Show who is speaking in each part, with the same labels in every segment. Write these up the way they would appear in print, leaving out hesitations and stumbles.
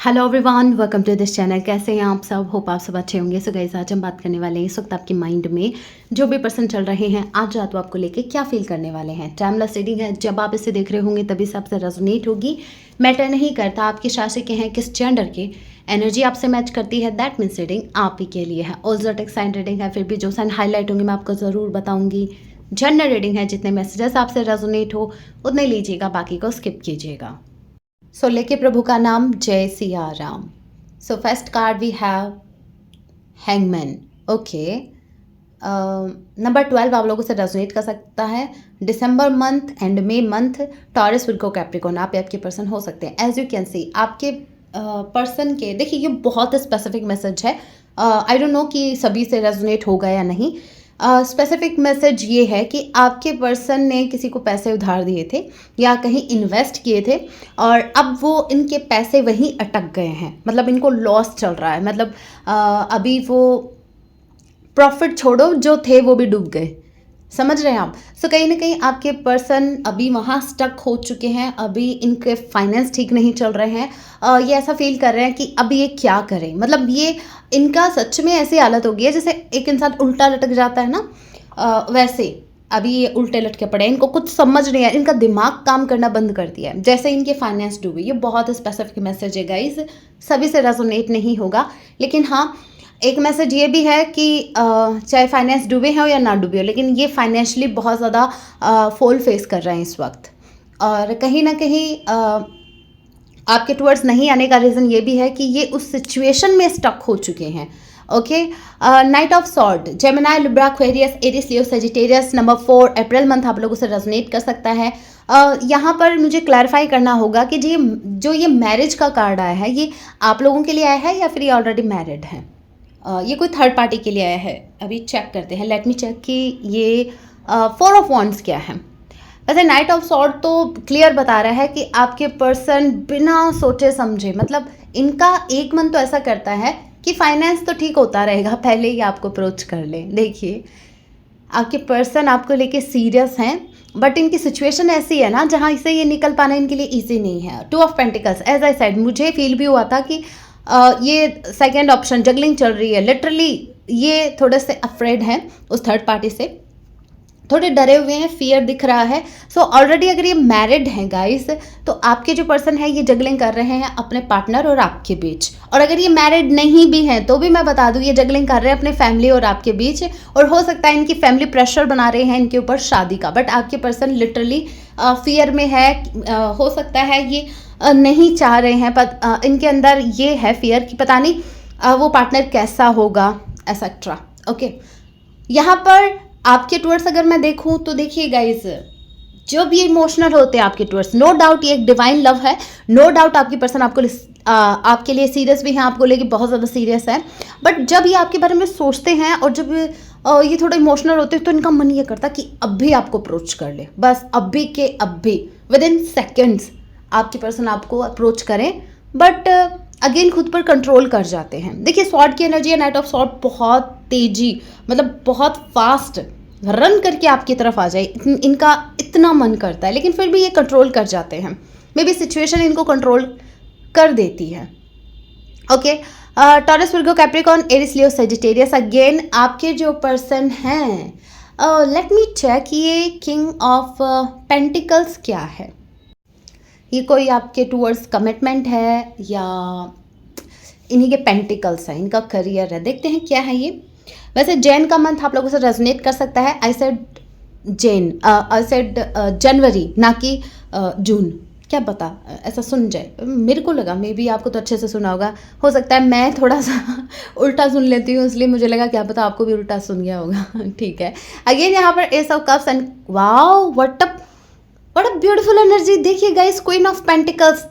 Speaker 1: Hello everyone, welcome to this channel. कैसे हैं आप सब? होप आप सब अच्छे होंगे। सो गाइस, आज हम बात करने वाले हैं इस वक्त आपके माइंड में जो भी पर्सन चल रहे हैं आज रात वो आपको लेके क्या फील करने वाले हैं। टाइमलेस रीडिंग है, जब आप इसे देख रहे होंगे तभी सबसे रेजोनेट होगी। मैटर नहीं करता आप किस राशि के हैं, किस जेंडर के, एनर्जी आपसे मैच करती है, दैट मीन्स रीडिंग आप ही के लिए है। ऑल्जोटिक साइन रीडिंग है, फिर भी जो साइन हाईलाइट होंगे मैं आपको ज़रूर बताऊंगी। जनरल रीडिंग है, जितने मैसेजेस आपसे रेजोनेट हो उतने लीजिएगा, बाकी को स्किप कीजिएगा। सो लेके प्रभु का नाम, जय Siya Ram. So first card we have hangman. Okay, number 12 आप लोगों से रेजोनेट कर सकता है। December month and May month, Taurus, Virgo, Capricorn आप आपके पर्सन हो सकते हैं। एज यू कैन सी आपके पर्सन के, देखिए ये बहुत स्पेसिफिक मैसेज है। आई डोंट नो कि सभी से रेजोनेट होगा या नहीं। स्पेसिफिक मैसेज ये है कि आपके पर्सन ने किसी को पैसे उधार दिए थे या कहीं इन्वेस्ट किए थे और अब वो इनके पैसे वहीं अटक गए हैं, मतलब इनको लॉस चल रहा है। मतलब अभी वो प्रॉफिट छोड़ो, जो थे वो भी डूब गए, समझ रहे हैं आप। सो कहीं ना कहीं आपके पर्सन अभी वहाँ स्टक हो चुके हैं, अभी इनके फाइनेंस ठीक नहीं चल रहे हैं। ये ऐसा फील कर रहे हैं कि अब ये क्या करें। मतलब ये इनका सच में ऐसी हालत हो गई है जैसे एक इंसान उल्टा लटक जाता है ना, वैसे अभी ये उल्टे लटके पड़े हैं। इनको कुछ समझ नहीं है, इनका दिमाग काम करना बंद कर दिया है, जैसे इनके फाइनेंस डूबे। ये बहुत स्पेसिफिक मैसेज है गाइज, सभी से रेजोनेट नहीं होगा, लेकिन हाँ एक मैसेज ये भी है कि चाहे फाइनेंस डूबे हो या ना डूबे हो, लेकिन ये फाइनेंशियली बहुत ज़्यादा फॉल फेस कर रहे हैं इस वक्त। और कहीं ना कहीं आपके टूवर्ड्स नहीं आने का रीज़न ये भी है कि ये उस सिचुएशन में स्टक हो चुके हैं। Okay, knight of sword, Gemini, Libra, Aquarius, Aries, Leo, Sagittarius, number 4 April month आप लोगों से रेजोनेट कर सकता है। यहाँ पर मुझे क्लैरिफाई करना होगा कि जो ये मैरिज का कार्ड आया है, ये आप लोगों के लिए आया है या फिर ये ऑलरेडी मैरिड है? ये कोई थर्ड पार्टी के लिए आया है? अभी चेक करते हैं, लेट मी चेक कि ये 4 ऑफ वॉन्ड्स क्या है। वैसे नाइट ऑफ सॉर्ड तो क्लियर बता रहा है कि आपके पर्सन बिना सोचे समझे, मतलब इनका एक मन तो ऐसा करता है कि फाइनेंस तो ठीक होता रहेगा, पहले ही आपको अप्रोच कर ले। देखिए आपके पर्सन आपको लेके सीरियस हैं, बट इनकी सिचुएशन ऐसी है ना जहाँ से ये निकल पाना इनके लिए ईजी नहीं है। 2 of pentacles, as I said, मुझे फील भी हुआ था कि ये सेकेंड ऑप्शन जगलिंग चल रही है। लिटरली ये थोड़े से अफ्रेड हैं उस थर्ड पार्टी से, थोड़े डरे हुए हैं, फियर दिख रहा है। सो ऑलरेडी अगर ये मैरिड हैं गाइस, तो आपके जो पर्सन है ये जगलिंग कर रहे हैं अपने पार्टनर और आपके बीच। और अगर ये मैरिड नहीं भी हैं तो भी मैं बता दूं ये जगलिंग कर रहे हैं अपने फैमिली और आपके बीच। और हो सकता है इनकी फैमिली प्रेशर बना रहे हैं इनके ऊपर शादी का, बट आपके पर्सन लिटरली फियर में है। हो सकता है ये नहीं चाह रहे हैं, पर इनके अंदर ये है फियर कि पता नहीं वो पार्टनर कैसा होगा, एसेट्रा। ओके, यहाँ पर आपके टूवर्ड्स अगर मैं देखूँ तो देखिए गाइज, जब ये इमोशनल होते हैं आपके टूवर्ड्स, नो डाउट ये एक डिवाइन लव है, नो डाउट आपकी पर्सन आपके लिए सीरियस भी है, आपको लेके बहुत ज़्यादा सीरियस है। बट जब ये आपके बारे में सोचते हैं और जब ये थोड़े इमोशनल होते हैं तो इनका मन ये करता कि अब भी आपको अप्रोच कर ले, बस अभी के अभी, विद इन सेकेंड्स आपके पर्सन आपको अप्रोच करें। बट अगेन खुद पर कंट्रोल कर जाते हैं। देखिए स्वॉर्ड की एनर्जी है, नाइट ऑफ स्वॉर्ड बहुत तेजी, मतलब बहुत फास्ट रन करके आपकी तरफ आ जाए, इनका इतना मन करता है, लेकिन फिर भी ये कंट्रोल कर जाते हैं। मे बी सिचुएशन इनको कंट्रोल कर देती है। Okay, Taurus, Virgo, Capricorn, Aries, Leo, Sagittarius, again आपके जो पर्सन हैं, लेट मी चेक ये किंग ऑफ पेंटिकल्स क्या है। ये कोई आपके टूवर्ड्स कमिटमेंट है या इन्हीं के पेंटिकल्स है, इनका करियर है। देखते हैं क्या है ये। वैसे जैन का मंथ आप लोगों से रेजोनेट कर सकता है। I said Jan, I said January, ना कि जून। क्या पता ऐसा सुन जाए, मेरे को लगा, मे बी आपको तो अच्छे से सुना होगा, हो सकता है मैं थोड़ा सा उल्टा सुन लेती हूँ, इसलिए मुझे लगा क्या पता आपको भी उल्टा सुन गया होगा। ठीक है, अगेन यहाँ पर S of cups and wow what a beautiful energy. देखिए गाइस, क्वीन ऑफ पेंटिकल्स,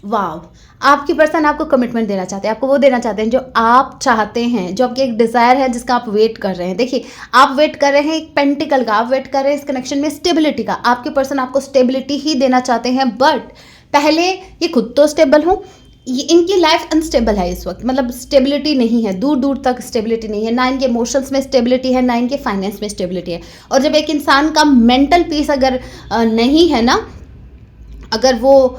Speaker 1: वाव। आपकी पर्सन आपको कमिटमेंट देना चाहते हैं, आपको वो देना चाहते हैं जो आप चाहते हैं, जो आपकी एक डिज़ायर है जिसका आप वेट कर रहे हैं। देखिए आप वेट कर रहे हैं एक पेंटिकल का, आप वेट कर रहे हैं इस कनेक्शन में स्टेबिलिटी का। आपके पर्सन आपको स्टेबिलिटी ही देना चाहते हैं, बट पहले ये खुद तो स्टेबल हो। इनकी लाइफ अनस्टेबल है इस वक्त, मतलब स्टेबिलिटी नहीं है, दूर दूर तक स्टेबिलिटी नहीं है, ना इनके इमोशंस में स्टेबिलिटी है, ना इनके फाइनेंस में स्टेबिलिटी है। और जब एक इंसान का मेंटल पीस अगर नहीं है ना, अगर वो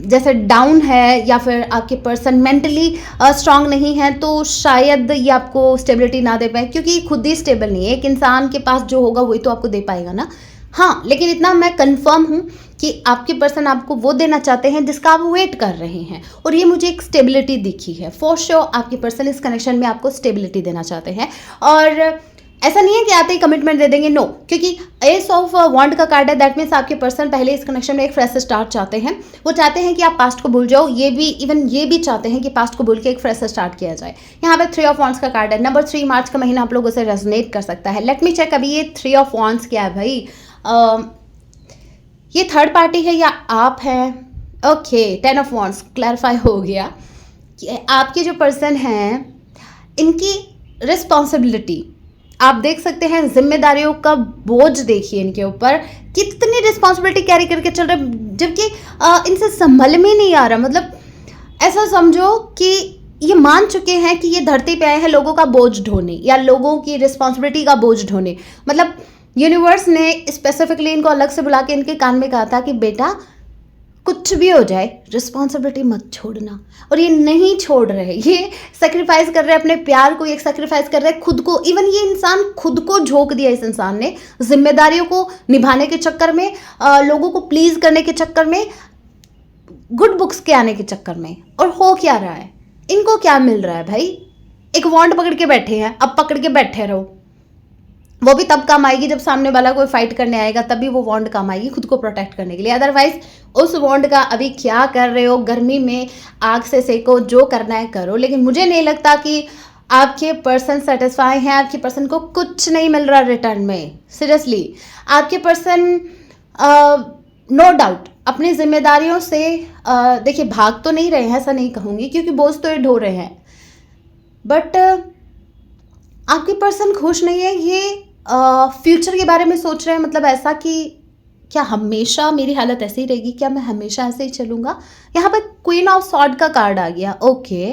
Speaker 1: जैसे डाउन है या फिर आपके पर्सन मेंटली स्ट्रांग नहीं है, तो शायद ये आपको स्टेबिलिटी ना दे पाए, क्योंकि खुद ही स्टेबल नहीं है। एक इंसान के पास जो होगा वही तो आपको दे पाएगा ना। हाँ, लेकिन इतना मैं कंफर्म हूँ कि आपके पर्सन आपको वो देना चाहते हैं जिसका आप वेट कर रहे हैं, और ये मुझे एक स्टेबिलिटी दिखी है। फॉर श्योर आपके पर्सन इस कनेक्शन में आपको स्टेबिलिटी देना चाहते हैं, और ऐसा नहीं है कि आते ही कमिटमेंट दे देंगे, नो, क्योंकि एस ऑफ वॉन्ड का कार्ड है। दैट मीन्स आपके पर्सन पहले इस कनेक्शन में एक फ्रेश स्टार्ट चाहते हैं। वो चाहते हैं कि आप पास्ट को भूल जाओ, ये भी चाहते हैं कि पास्ट को भूल के एक फ्रेश स्टार्ट किया जाए। यहाँ पे 3 ऑफ वॉन्ड्स का कार्ड है। नंबर 3 मार्च का महीना आप लोगों से रेजोनेट कर सकता है। लेट मी चेक, अभी ये 3 ऑफ वॉन्ड्स क्या है भाई? ये थर्ड पार्टी है या आप हैं? ओके, 10 ऑफ वॉन्ड्स क्लैरिफाई हो गया कि आपके जो पर्सन हैं इनकी रिस्पॉन्सिबिलिटी आप देख सकते हैं, जिम्मेदारियों का बोझ देखिए इनके ऊपर, कितनी रिस्पॉन्सिबिलिटी कैरी करके चल रहे, जबकि इनसे संभल में नहीं आ रहा। मतलब ऐसा समझो कि ये मान चुके हैं कि ये धरती पे आए हैं लोगों का बोझ ढोने या लोगों की रिस्पॉन्सिबिलिटी का बोझ ढोने। मतलब यूनिवर्स ने स्पेसिफिकली इनको अलग से बुला के इनके कान में कहा था कि बेटा कुछ भी हो जाए रिस्पॉन्सिबिलिटी मत छोड़ना, और ये नहीं छोड़ रहे। ये सेक्रीफाइस कर रहे हैं अपने प्यार को, एक सेक्रीफाइस कर रहे हैं खुद को। इवन ये इंसान खुद को झोंक दिया इस इंसान ने जिम्मेदारियों को निभाने के चक्कर में, लोगों को प्लीज करने के चक्कर में, गुड बुक्स के आने के चक्कर में। और हो क्या रहा है, इनको क्या मिल रहा है भाई? एक वॉन्ड पकड़ के बैठे हैं, अब पकड़ के बैठे रहो। वो भी तब काम आएगी जब सामने वाला कोई फाइट करने आएगा, तभी वो वॉन्ड काम आएगी खुद को प्रोटेक्ट करने के लिए। अदरवाइज उस वॉन्ड का अभी क्या कर रहे हो, गर्मी में आग से सेको, जो करना है करो। लेकिन मुझे नहीं लगता कि आपके पर्सन सेटिस्फाई हैं। आपके पर्सन को कुछ नहीं मिल रहा रिटर्न में। सीरियसली आपके पर्सन नो डाउट अपनी जिम्मेदारियों से देखिए भाग तो नहीं रहे हैं, ऐसा नहीं कहूँगी, क्योंकि बोझ तो ये ढो रहे हैं, बट आपके पर्सन खुश नहीं है। ये फ्यूचर के बारे में सोच रहे हैं, मतलब ऐसा कि क्या हमेशा मेरी हालत ऐसे ही रहेगी, क्या मैं हमेशा ऐसे ही चलूँगा? यहाँ पर क्वीन ऑफ सॉर्ड का कार्ड आ गया। ओके,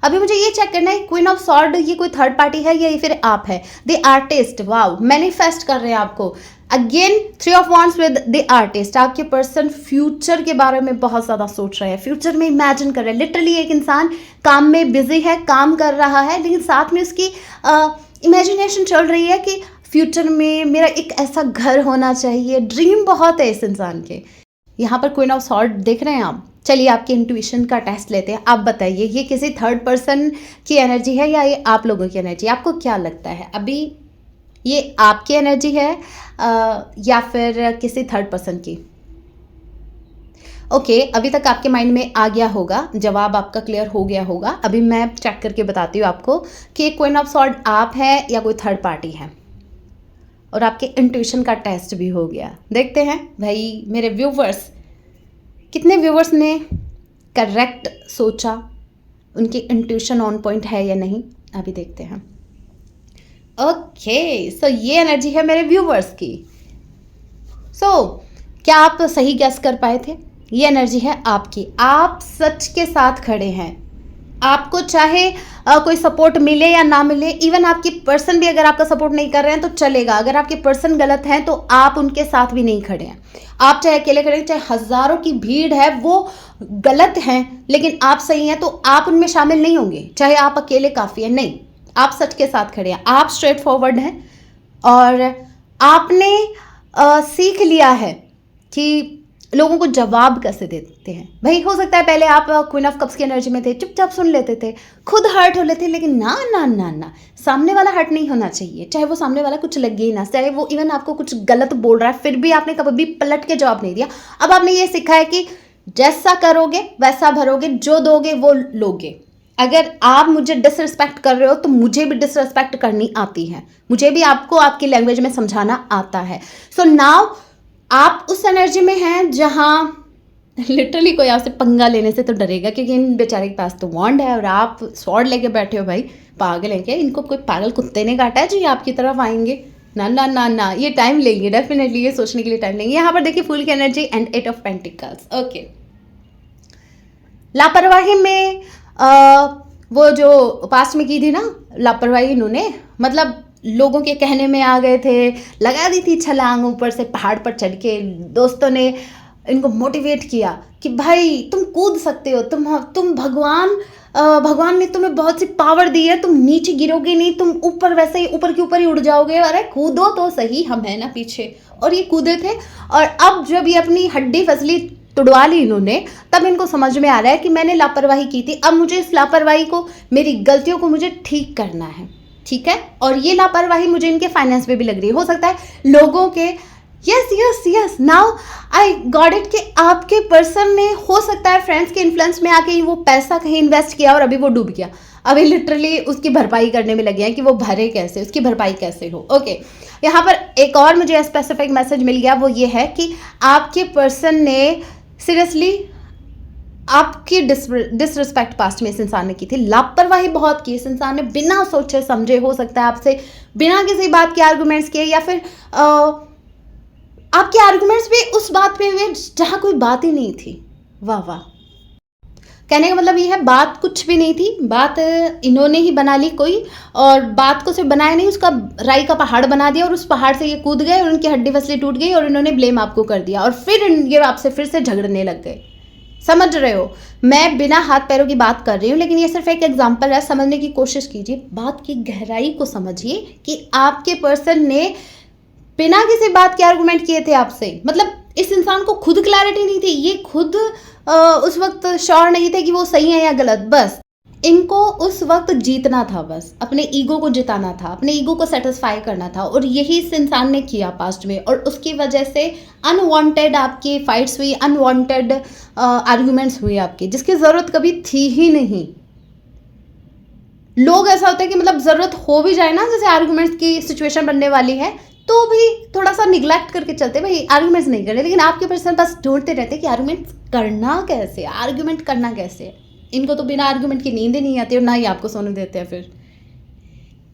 Speaker 1: अभी मुझे ये चेक करना है क्वीन ऑफ सॉर्ड ये कोई थर्ड पार्टी है या ये फिर आप है? द आर्टिस्ट, वाओ, मैनिफेस्ट कर रहे हैं आपको। Again 3 of wands with the artist. आपके पर्सन फ्यूचर के बारे में बहुत ज़्यादा सोच रहे हैं, फ्यूचर में इमेजिन कर रहे हैं। लिटरली एक इंसान काम में बिजी है, काम कर रहा है, लेकिन साथ में उसकी इमेजिनेशन चल रही है कि फ्यूचर में मेरा एक ऐसा घर होना चाहिए। ड्रीम बहुत है इस इंसान के। यहाँ पर क्वीन ऑफ सॉर्ड देख रहे हैं आप। चलिए आपके इंट्यूशन का टेस्ट लेते हैं। आप बताइए ये किसी थर्ड पर्सन की एनर्जी है या ये आप लोगों की एनर्जी? आपको क्या लगता है अभी ये आपकी एनर्जी है या फिर किसी थर्ड पर्सन की? ओके, अभी तक आपके माइंड में आ गया होगा, जवाब आपका क्लियर हो गया होगा। अभी मैं चेक करके बताती हूँ आपको कि क्वीन ऑफ सॉर्ड आप है या कोई थर्ड पार्टी है, और आपके इंट्यूशन का टेस्ट भी हो गया। देखते हैं भाई मेरे व्यूवर्स, कितने व्यूवर्स ने करेक्ट सोचा, उनकी इंट्यूशन ऑन पॉइंट है या नहीं, अभी देखते हैं। ओके, सो ये एनर्जी है मेरे व्यूवर्स की। सो क्या आप सही गैस कर पाए थे? ये एनर्जी है आपकी। आप सच के साथ खड़े हैं। आपको चाहे कोई सपोर्ट मिले या ना मिले, इवन आपके पर्सन भी अगर आपका सपोर्ट नहीं कर रहे हैं तो चलेगा। अगर आपके पर्सन गलत हैं तो आप उनके साथ भी नहीं खड़े हैं। आप चाहे अकेले खड़े हैं, चाहे हजारों की भीड़ है वो गलत हैं, लेकिन आप सही हैं, तो आप उनमें शामिल नहीं होंगे। चाहे आप अकेले काफ़ी हैं, नहीं, आप सच के साथ खड़े हैं, आप स्ट्रेट फॉरवर्ड हैं, और आपने सीख लिया है कि लोगों को जवाब कैसे देते हैं। भाई हो सकता है पहले आप क्वीन ऑफ कप्स की एनर्जी में थे, चुपचाप सुन लेते थे, खुद हर्ट हो लेते, लेकिन ना ना ना ना, सामने वाला हर्ट नहीं होना चाहिए। चाहे वो सामने वाला कुछ लगे ही ना, चाहे वो इवन आपको कुछ गलत बोल रहा है, फिर भी आपने कभी पलट के जवाब नहीं दिया। अब आपने ये सीखा है कि जैसा करोगे वैसा भरोगे, जो दोगे वो लोगे। अगर आप मुझे डिसरिस्पेक्ट कर रहे हो तो मुझे भी डिसरिस्पेक्ट करनी आती है, मुझे भी आपको आपकी लैंग्वेज में समझाना आता है। सो नाउ आप उस एनर्जी में हैं जहाँ लिटरली कोई आपसे पंगा लेने से तो डरेगा, क्योंकि इन बेचारे के पास तो वॉन्ड है और आप स्वॉर्ड लेके बैठे हो। भाई पागल हैं क्या? इनको कोई पागल कुत्ते ने काटा है जो ये आपकी तरफ आएंगे? ना ना ना ना, ये टाइम लेंगे, डेफिनेटली ये सोचने के लिए टाइम लेंगे। यहाँ पर देखिए फुल की energy and 8 of pentacles. Okay, लापरवाही में वो जो पास्ट में की थी ना लापरवाही इन्होंने, मतलब लोगों के कहने में आ गए थे, लगा दी थी छलांग ऊपर से पहाड़ पर चढ़ के। दोस्तों ने इनको मोटिवेट किया कि भाई तुम कूद सकते हो, तुम भगवान ने तुम्हें बहुत सी पावर दी है, तुम नीचे गिरोगे नहीं, तुम ऊपर वैसे ही ऊपर के ऊपर ही उड़ जाओगे, अरे कूदो तो सही, हम है ना पीछे। और ये कूदे थे। और अब जब ये अपनी हड्डी फसली तुड़वा ली इन्होंने, तब इनको समझ में आ रहा है कि मैंने लापरवाही की थी, अब मुझे इस लापरवाही को, मेरी गलतियों को मुझे ठीक करना है, ठीक है। और ये लापरवाही मुझे इनके फाइनेंस पे भी लग रही है, हो सकता है लोगों के, yes now I got it, कि आपके पर्सन ने हो सकता है फ्रेंड्स के इन्फ्लुएंस में आके वो पैसा कहीं इन्वेस्ट किया और अभी वो डूब गया, अभी लिटरली उसकी भरपाई करने में लगे हैं कि वो भरे कैसे, उसकी भरपाई कैसे हो। ओके, यहाँ पर एक और मुझे स्पेसिफिक मैसेज मिल गया, वो ये है कि आपके पर्सन ने सीरियसली आपकी डिसरिस्पेक्ट पास्ट में इस इंसान ने की थी, लापरवाही बहुत की इस इंसान ने, बिना सोचे समझे, हो सकता है आपसे बिना किसी बात के आर्गूमेंट्स किए, या फिर आपके आर्गुमेंट्स भी उस बात पे हुए जहाँ कोई बात ही नहीं थी। वाह वाह, कहने का मतलब ये है बात कुछ भी नहीं थी, बात इन्होंने ही बना ली कोई, और बात को सिर्फ बनाया नहीं, उसका राई का पहाड़ बना दिया, और उस पहाड़ से ये कूद गए और उनकी हड्डी फसली टूट गई और इन्होंने ब्लेम आपको कर दिया, और फिर ये आपसे फिर से झगड़ने लग गए। समझ रहे हो, मैं बिना हाथ पैरों की बात कर रही हूँ, लेकिन ये सिर्फ एक एग्जाम्पल है, समझने की कोशिश कीजिए, बात की गहराई को समझिए कि आपके पर्सन ने बिना किसी बात के आर्गुमेंट किए थे आपसे। मतलब इस इंसान को खुद क्लैरिटी नहीं थी, ये खुद उस वक्त श्योर नहीं थे कि वो सही है या गलत, बस इनको उस वक्त जीतना था, बस अपने ईगो को जिताना था, अपने ईगो को सेटिस्फाई करना था, और यही इस इंसान ने किया पास्ट में, और उसकी वजह से अनवांटेड आपकी फाइट्स हुई, अनवांटेड आर्गुमेंट्स हुए आपके, जिसकी ज़रूरत कभी थी ही नहीं। लोग ऐसा होता है कि मतलब ज़रूरत हो भी जाए ना, जैसे आर्गुमेंट्स की सिचुएशन बनने वाली है, तो भी थोड़ा सा निगलेक्ट करके चलते, भाई आर्गुमेंट्स नहीं करने, लेकिन आपके पर्सन बस ढूंढते रहते कि आर्गुमेंट्स करना कैसे, आर्गुमेंट करना कैसे। इनको तो बिना आर्गुमेंट की नींद ही नहीं आती और ना ही आपको सोने देते हैं। फिर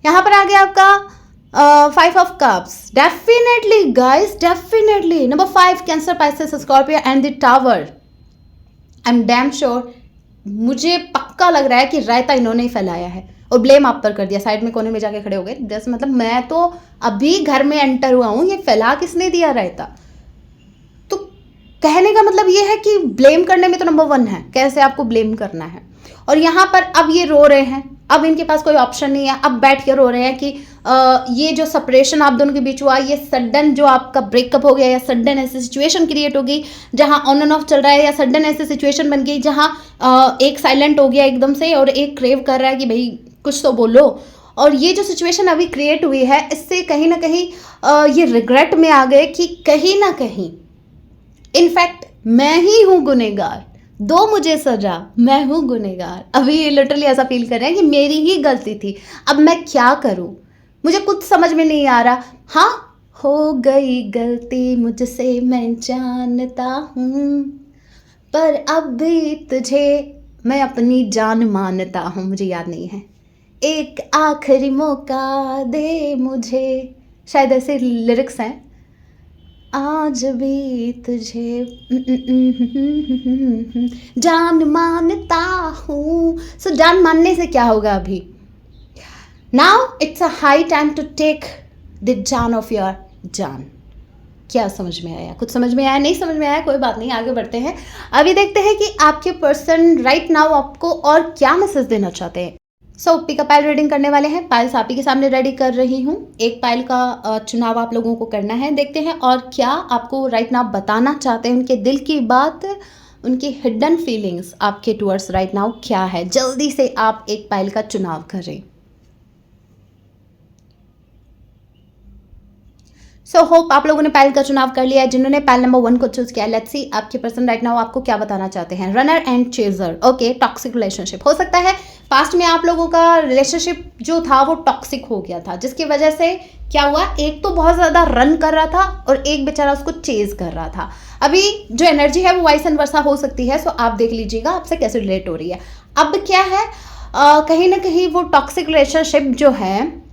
Speaker 1: यहाँ पर आ गया आपका 5 of cups. Definitely guys, definitely number 5, cancer, Pisces, Scorpio and the tower. I am damn sure, मुझे पक्का लग रहा है कि रायता इन्होंने ही फैलाया है और ब्लेम आप पर कर दिया, साइड में कोने में जाके खड़े हो गए, जैसे मतलब मैं तो अभी घर में एंटर हुआ हूँ, ये फैला किसने दिया रायता। तो कहने का मतलब ये है कि ब्लेम करने में तो नंबर 1 है, कैसे आपको ब्लेम करना है। और यहाँ पर अब ये रो रहे हैं, अब इनके पास कोई ऑप्शन नहीं है, अब बैठ के रो रहे हैं कि ये जो सेपरेशन आप दोनों के बीच हुआ, ये सडन जो आपका ब्रेकअप हो गया, या सडन ऐसी सिचुएशन क्रिएट हो गई जहाँ ऑन एंड ऑफ चल रहा है, या सडन ऐसी सिचुएशन बन गई जहाँ एक साइलेंट हो गया एकदम से और एक क्रेव कर रहा है कि भाई कुछ तो बोलो। और ये जो सिचुएशन अभी क्रिएट हुई है, इससे कहीं ना कहीं ये रिग्रेट में आ गए कि कहीं ना कहीं इनफैक्ट मैं ही हूँ गुनहगार, दो मुझे सजा, मैं हूँ गुनहगार। अभी ये लिटरली ऐसा फील कर रहे हैं कि मेरी ही गलती थी, अब मैं क्या करूँ, मुझे कुछ समझ में नहीं आ रहा। हाँ, हो गई गलती मुझसे मैं जानता हूँ, पर अब भी तुझे मैं अपनी जान मानता हूँ। मुझे याद नहीं है, एक आखिरी मौका दे मुझे, शायद ऐसे लिरिक्स हैं। आज भी तुझे जान मानता हूँ। सो जान मानने से क्या होगा अभी। Now it's a high time to take the जान ऑफ योर जान। क्या समझ में आया? कुछ समझ में आया? नहीं समझ में आया? कोई बात नहीं, आगे बढ़ते हैं। अभी देखते हैं कि आपके पर्सन राइट नाउ आपको और क्या मैसेज देना चाहते हैं। सो पिक अ पाइल रीडिंग करने वाले हैं। पाइल्स आप ही के सामने रेडी कर रही हूँ। एक पाइल का चुनाव आप लोगों को करना है। देखते हैं और क्या आपको राइट नाउ बताना चाहते हैं, उनके दिल की बात, उनकी हिडन फीलिंग्स आपके टुवर्ड्स राइट नाउ क्या है। जल्दी से आप एक पाइल का चुनाव करें। सो होप आप लोगों ने पाइल का चुनाव कर लिया है। जिन्होंने पाइल नंबर 1 को चूज किया, लेट्स सी आपके पर्सन राइट नाउ आपको क्या बताना चाहते हैं। Runner and chaser. Okay, toxic relationship. हो सकता है पास्ट में आप लोगों का रिलेशनशिप जो था वो टॉक्सिक हो गया था, जिसकी वजह से क्या हुआ, एक तो बहुत ज़्यादा रन कर रहा था और एक बेचारा उसको चेज कर रहा था। अभी जो एनर्जी है वो वाइस एंड वर्सा हो सकती है। सो आप देख लीजिएगा आपसे कैसे रिलेट हो रही है। अब क्या है, कहीं ना कहीं वो टॉक्सिक रिलेशनशिप जो है,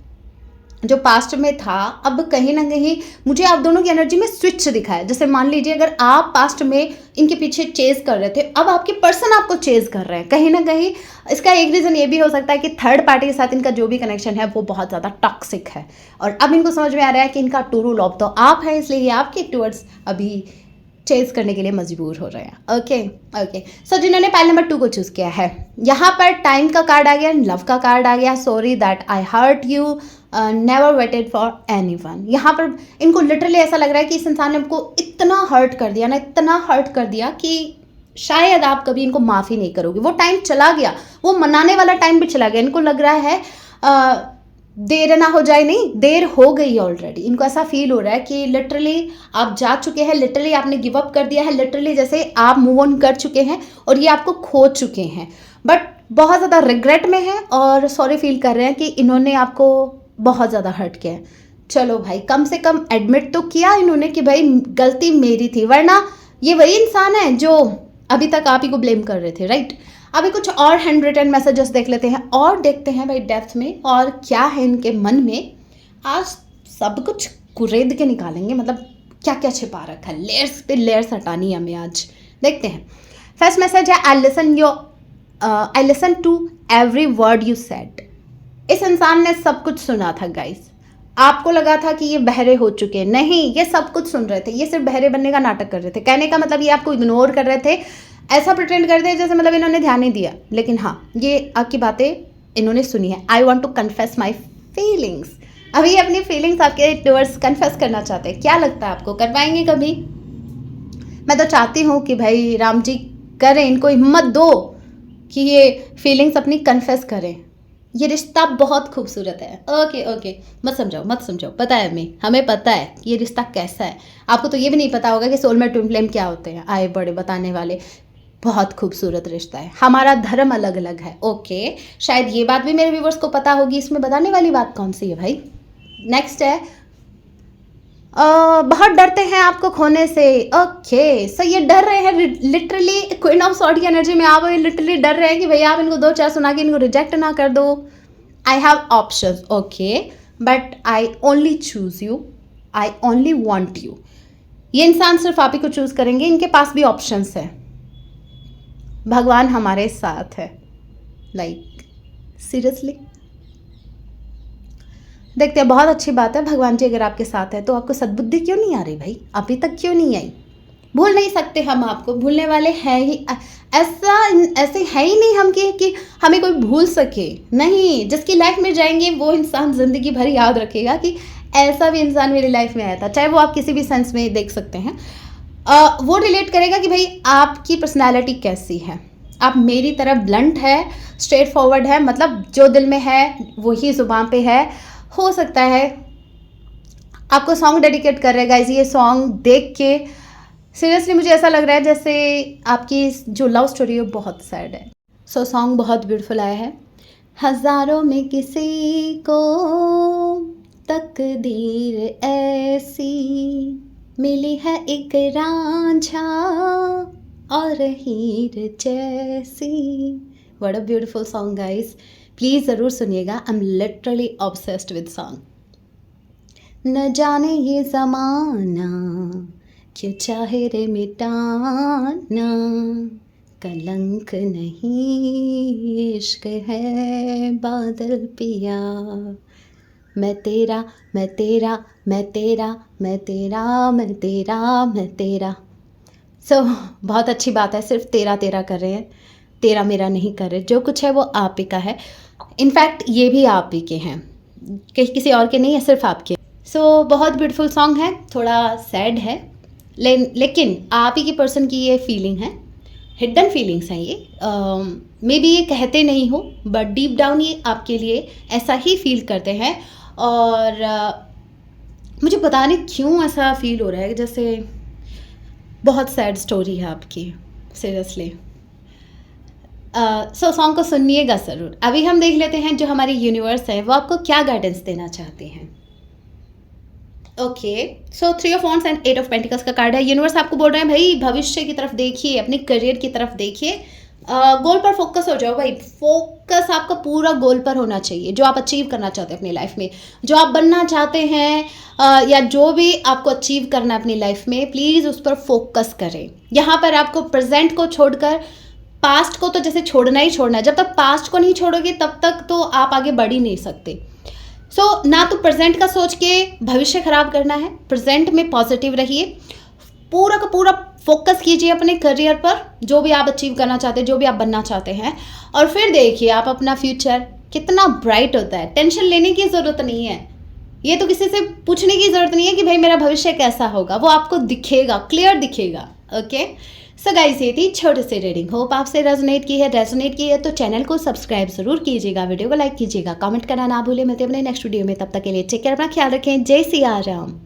Speaker 1: जो पास्ट में था, अब कहीं ना कहीं मुझे आप दोनों की एनर्जी में स्विच दिखा है। जैसे मान लीजिए अगर आप पास्ट में इनके पीछे चेज कर रहे थे, अब आपके पर्सन आपको चेज कर रहे हैं। कहीं ना कहीं इसका एक रीज़न ये भी हो सकता है कि थर्ड पार्टी के साथ इनका जो भी कनेक्शन है वो बहुत ज़्यादा टॉक्सिक है, और अब इनको समझ में आ रहा है कि इनका ट्रू लव तो आप है, इसलिए ये आपके टुवर्ड्स अभी चेज करने के लिए मजबूर हो रहे हैं। ओके ओके, सो जिन्होंने पाइल नंबर 2 को चूज़ किया है, यहाँ पर टाइम का कार्ड आ गया, लव का कार्ड आ गया, sorry that I hurt you, never waited for anyone. यहाँ पर इनको लिटरली ऐसा लग रहा है कि इस इंसान ने हमको इतना हर्ट कर दिया ना, इतना हर्ट कर दिया कि शायद आप कभी इनको माफ़ी नहीं करोगे। वो टाइम चला गया, वो मनाने वाला टाइम भी चला गया। इनको लग रहा है देर ना हो जाए, नहीं देर हो गई ऑलरेडी। इनको ऐसा फील हो रहा है कि लिटरली आप जा चुके हैं, लिटरली आपने गिव अप कर दिया है, लिटरली जैसे आप मूव ऑन कर चुके हैं और ये आपको खो चुके हैं, बट बहुत ज़्यादा रिग्रेट में है और सॉरी फील कर रहे हैं कि इन्होंने आपको बहुत ज़्यादा हर्ट किया है। चलो भाई, कम से कम एडमिट तो किया इन्होंने कि भाई गलती मेरी थी, वरना ये वही इंसान है जो अभी तक आप ही को ब्लेम कर रहे थे, राइट। अभी कुछ और हैंड रिटन मैसेजेस देख लेते हैं और देखते हैं भाई डेप्थ में और क्या है इनके मन में। आज सब कुछ कुरेद के निकालेंगे, मतलब क्या क्या छिपा रखा है, लेयर्स पे लेयर्स हटानी है हमें आज। देखते हैं। फर्स्ट मैसेज है, I listen to every word you said. इस इंसान ने सब कुछ सुना था गाइस। आपको लगा था कि ये बहरे हो चुके हैं, नहीं, ये सब कुछ सुन रहे थे, ये सिर्फ बहरे बनने का नाटक कर रहे थे। कहने का मतलब ये आपको इग्नोर कर रहे थे, ऐसा प्रिटेंड करते हैं जैसे मतलब इन्होंने ध्यान नहीं दिया, लेकिन हाँ, ये आपकी बातें इन्होंने सुनी है। I want to confess my feelings. अभी ये अपनी फीलिंग्स आपके टुवर्ड्स कन्फेस करना चाहते हैं। क्या लगता है आपको, कर पाएंगे कभी? मैं तो चाहती हूँ कि भाई राम जी करें, इनको हिम्मत दो कि ये फीलिंग्स अपनी कन्फेस करें। ये रिश्ता बहुत खूबसूरत है। ओके ओके, मत समझाओ, पता है हमें पता है कि ये रिश्ता कैसा है। आपको तो ये भी नहीं पता होगा कि सोलमेट ट्विन फ्लेम क्या होते हैं। आए बड़े बताने वाले, बहुत खूबसूरत रिश्ता है, हमारा धर्म अलग अलग है। ओके, शायद ये बात भी मेरे व्यूवर्स को पता होगी, इसमें बताने वाली बात कौन सी है भाई। नेक्स्ट है, बहुत डरते हैं आपको खोने से। ओके, सो ये डर रहे हैं लिटरली, क्वीन ऑफ सॉर्ड की एनर्जी में आप लिटरली डर रहे हैं कि भैया आप इनको 2-4 सुना के इनको रिजेक्ट ना कर दो। I have options, okay, but I only choose you, I only want you. ये इंसान सिर्फ आप ही को चूज करेंगे, इनके पास भी ऑप्शंस है। भगवान हमारे साथ है, लाइक सीरियसली। देखते हैं, बहुत अच्छी बात है। भगवान जी अगर आपके साथ है तो आपको सद्बुद्धि क्यों नहीं आ रही भाई, अभी तक क्यों नहीं आई? भूल नहीं सकते हम आपको, भूलने वाले हैं ही ऐसे है ही नहीं हम कि हमें कोई भूल सके। नहीं, जिसकी लाइफ में जाएंगे वो इंसान ज़िंदगी भर याद रखेगा कि ऐसा भी इंसान मेरी लाइफ में आया था। चाहे वो आप किसी भी सेंस में देख सकते हैं, वो रिलेट करेगा कि भाई आपकी पर्सनैलिटी कैसी है। आप मेरी तरह ब्लंट है, स्ट्रेट फॉरवर्ड है, मतलब जो दिल में है वही ज़ुबान पे है। हो सकता है आपको सॉन्ग डेडिकेट कर रहे हैं गाइस। ये सॉन्ग देख के सीरियसली मुझे ऐसा लग रहा है जैसे आपकी जो लव स्टोरी है बहुत सैड है। सो सॉन्ग बहुत ब्यूटीफुल आया है। हज़ारों में किसी को तकदीर ऐसी मिली है, एक रांझा और हीर जैसी। What a beautiful song guys, please ज़रूर सुनिएगा। I am literally obsessed with song. न जाने ये ज़माना क्यों चाहे रे मिटाना, कलंक नहीं इश्क है बादल पिया। मैं तेरा मैं तेरा मैं तेरा मैं तेरा मैं तेरा मैं तेरा। सो बहुत अच्छी बात है, सिर्फ तेरा तेरा कर रहे हैं, तेरा मेरा नहीं कर रहे। जो कुछ है वो आप ही का है, इनफैक्ट ये भी आप ही के हैं, कहीं किसी और के नहीं है, सिर्फ आपके। सो बहुत ब्यूटीफुल सॉन्ग है, थोड़ा सैड है, लेकिन आप ही की पर्सन की ये फीलिंग है, हिडन फीलिंग्स हैं ये। मे बी ये कहते नहीं हो, बट डीप डाउन ये आपके लिए ऐसा ही फील करते हैं। और मुझे पता नहीं क्यों ऐसा फील हो रहा है जैसे बहुत सैड स्टोरी है आपकी, सीरियसली। सो सॉन्ग को सुनिएगा ज़रूर। अभी हम देख लेते हैं जो हमारी यूनिवर्स है वो आपको क्या गाइडेंस देना चाहते हैं। Okay, so 3 of wands and 8 of pentacles का कार्ड है। यूनिवर्स आपको बोल रहे हैं भाई भविष्य की तरफ देखिए, अपने करियर की तरफ देखिए, गोल पर फोकस हो जाओ भाई। फोकस आपका पूरा गोल पर होना चाहिए, जो आप अचीव करना चाहते हैं अपनी लाइफ में, जो आप बनना चाहते हैं, या जो भी आपको अचीव करना है अपनी लाइफ में, प्लीज़ उस पर फोकस करें। यहाँ पर आपको प्रेजेंट को छोड़कर पास्ट को तो जैसे छोड़ना ही छोड़ना है। जब तक पास्ट को नहीं छोड़ोगे तब तक तो आप आगे बढ़ ही नहीं सकते। सो ना तो प्रेजेंट का सोच के भविष्य खराब करना है, प्रेजेंट में पॉजिटिव रहिए, पूरा का पूरा फोकस कीजिए अपने करियर पर, जो भी आप अचीव करना चाहते हैं, जो भी आप बनना चाहते हैं, और फिर देखिए आप अपना फ्यूचर कितना ब्राइट होता है। टेंशन लेने की ज़रूरत नहीं है, ये तो किसी से पूछने की ज़रूरत नहीं है कि भाई मेरा भविष्य कैसा होगा, वो आपको दिखेगा, क्लियर दिखेगा। ओके, सो गाइस, ये थी छोटी सी रीडिंग। होप आपसे रेजोनेट की है तो चैनल को सब्सक्राइब जरूर कीजिएगा, वीडियो को लाइक कीजिएगा, कमेंट करना ना भूलें। मिलते हैं अपने नेक्स्ट वीडियो में, तब तक के लिए टेक केयर, अपना ख्याल रखें। जय सिया राम।